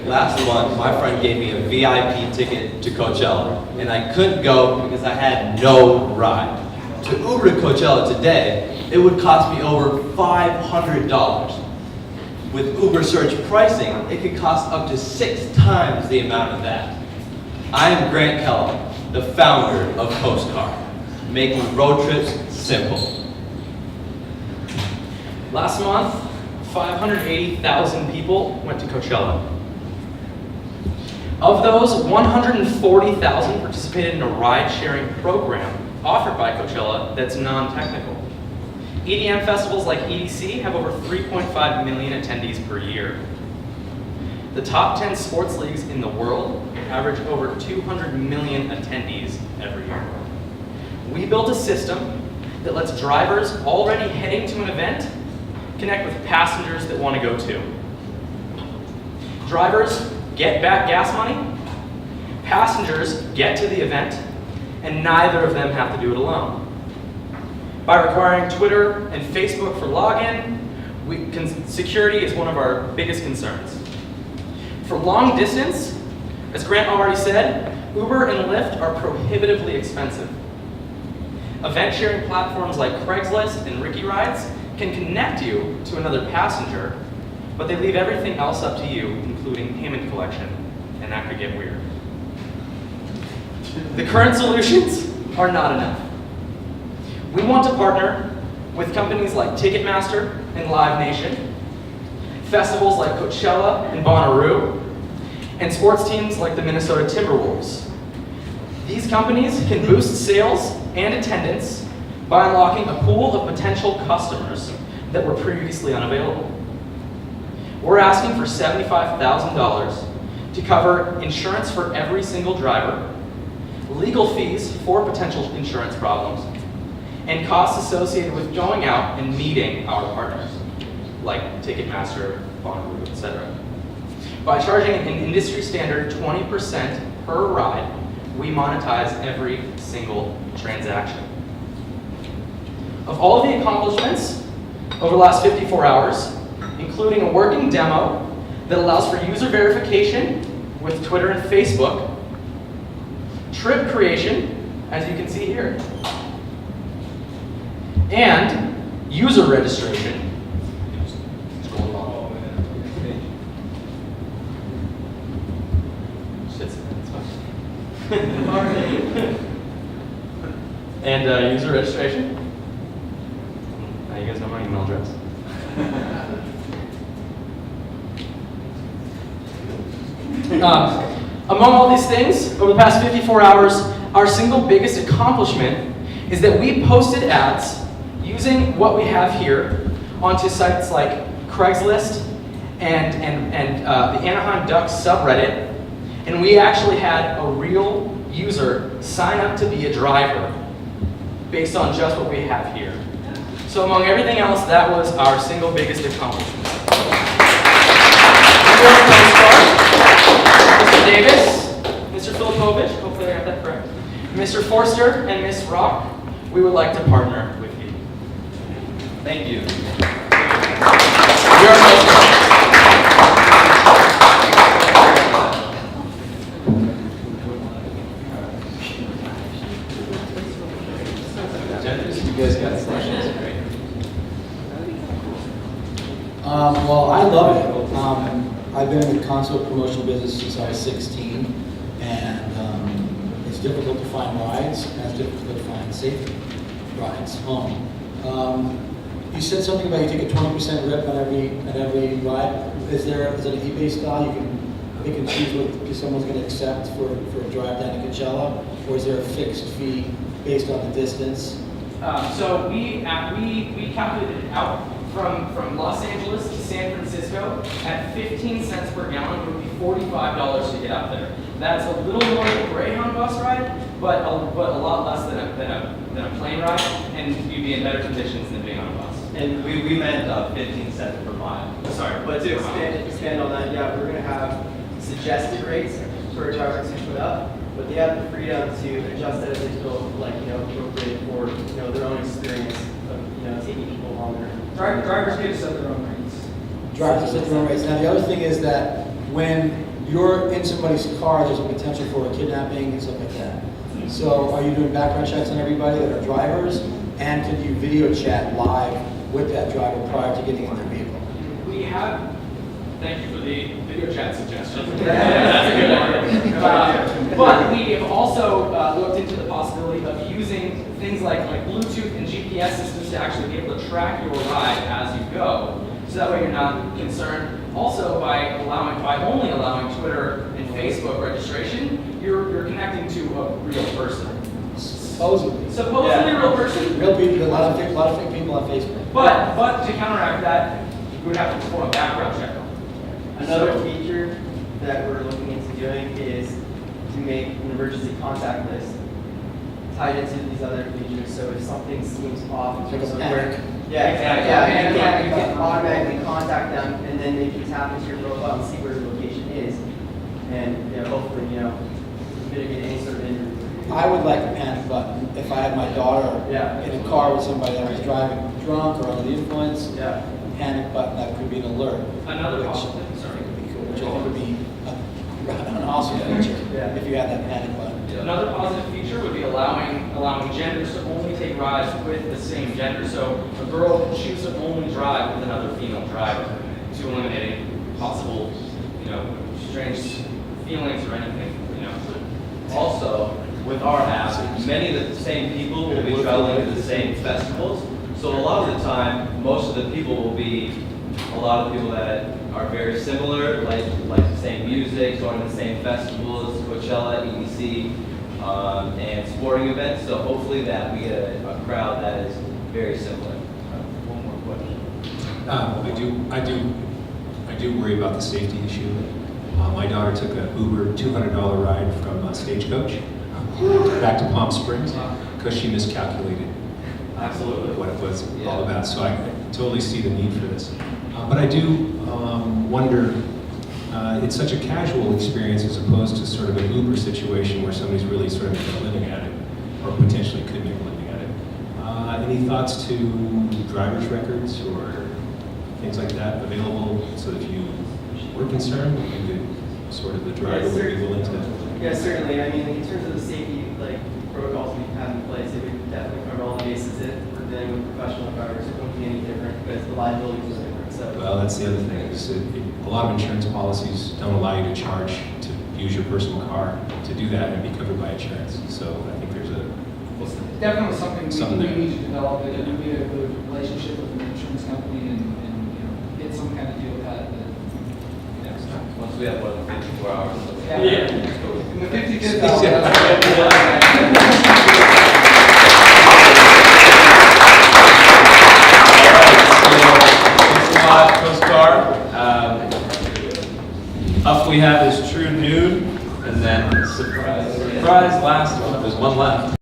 Last month, my friend gave me a VIP ticket to Coachella, and I couldn't go because I had no ride. To Uber to Coachella today, it would cost me over $500. With Uber search pricing, it could cost up to 6 times the amount of that. I am Grant Kellogg, the founder of Coast Car, making road trips simple. Last month, 580,000 people went to Coachella. Of those, 140,000 participated in a ride-sharing program offered by Coachella that's non-technical. EDM festivals like EDC have over 3.5 million attendees per year. The top 10 sports leagues in the world average over 200 million attendees every year. We built a system that lets drivers already heading to an event connect with passengers that want to go too. Drivers get back gas money, passengers get to the event, and neither of them have to do it alone. By requiring Twitter and Facebook for login, security is one of our biggest concerns. For long distance, as Grant already said, Uber and Lyft are prohibitively expensive. Event sharing platforms like Craigslist and Ricky Rides can connect you to another passenger, but they leave everything else up to you, including payment collection, and that could get weird. The current solutions are not enough. We want to partner with companies like Ticketmaster and Live Nation, festivals like Coachella and Bonnaroo, and sports teams like the Minnesota Timberwolves. These companies can boost sales and attendance by unlocking a pool of potential customers that were previously unavailable. We're asking for $75,000 to cover insurance for every single driver, legal fees for potential insurance problems, and costs associated with going out and meeting our partners, like Ticketmaster, Bonnaroo, etc. By charging an industry standard 20% per ride, we monetize every single transaction. Of all of the accomplishments over the last 54 hours, including a working demo that allows for user verification with Twitter and Facebook, trip creation, as you can see here, and user registration. And user registration. Now you guys know my email address. Among all these things, over the past 54 hours, our single biggest accomplishment is that we posted ads using what we have here onto sites like Craigslist and the Anaheim Ducks subreddit, and we actually had a real user sign up to be a driver based on just what we have here. So among everything else, that was our single biggest accomplishment. Mr. Davis, Mr. Filipovich, hopefully I got that correct, Mr. Forster, and Ms. Rock, we would like to partner with you. Thank you. You're welcome. You guys got questions? Well, I love it. I've been in the console promotion business since I was 16, and it's difficult to find rides, and it's difficult to find safe rides home. You said something about you take a 20% rip on every ride. Is it an eBay style? You can pick and choose what someone's going to accept for a drive down to Coachella, or is there a fixed fee based on the distance? So we calculated it out from Los Angeles to San Francisco at 15 cents per gallon. It would be $45 to get out there. That's a little more than a Greyhound bus ride, but a lot less than a plane ride, and you'd be in better conditions than being on a bus. And we meant 15 cents per mile. Sorry, But to expand on that, yeah, we're going to have suggested rates for drivers to put up, but they have the freedom to adjust that as they feel appropriate for their own experience of taking people on there. Drivers get to set their own rates. Drivers set their own rates. Now, the other thing is that when you're in somebody's car, there's a potential for a kidnapping and stuff like that. So are you doing background checks on everybody that are drivers? And can you video chat live with that driver prior to getting in their vehicle? We have, thank you for the video chat suggestion. But we have also looked into the possibility of using things like Bluetooth and GPS systems to actually be able to track your ride as you go. So that way you're not concerned. Also, by only allowing Twitter and Facebook registration, you're connecting to a real person. Supposedly. Supposedly Yeah. a real person. Real people, a lot of fake people on Facebook. But to counteract that, we would have to perform a background check. Another feature that we're looking into doing is to make an emergency contact list tied into these other features. So if something seems off in Like terms a of panic. where, you can automatically contact them, and then they can tap into your profile and see where the location is, and hopefully mitigate any sort of injury. I would like a panic button if I had my daughter Yeah. in a car with somebody that was driving drunk or under the influence. Yeah. A panic button that could be an alert. Another which possible, I sorry. think would be cool, which I think would be an awesome feature Yeah. if you had that panic button. Another positive feature would be allowing genders to only take rides with the same gender. So a girl can choose to only drive with another female driver to eliminate possible, strange feelings or anything, Also, with our app, many of the same people will be traveling to the same festivals. So a lot of the time, most of the people will be a lot of people that are very similar, like the same music, going to the same festivals, Coachella, EDC, and sporting events. So hopefully that we get a crowd that is very similar. One more question. I do worry about the safety issue. My daughter took an Uber $200 ride from Stagecoach back to Palm Springs because she miscalculated Absolutely. what it was all about. So I totally see the need for this. But I do wonder, it's such a casual experience as opposed to sort of an Uber situation where somebody's really sort of making a living at it, or potentially could make a living at it. Any thoughts to driver's records or things like that available so that if you were concerned, you could sort of the driver would be willing to? Yeah, certainly. I mean, in terms of the safety protocols we have in place, it would definitely cover all the bases. If we're dealing with professional drivers, it won't be any different because the liability is different. So. Well, that's the other thing. Is a lot of insurance policies don't allow you to charge to use your personal car to do that and be covered by insurance. So I think there's Definitely something Something we there. need to develop, it would be a good relationship with an insurance company and get some kind of deal with that. Once we have more than 54 hours. Yeah. In the 50/50. Coast Guard. Up we have is True Nude, and then surprise last one. There's one left.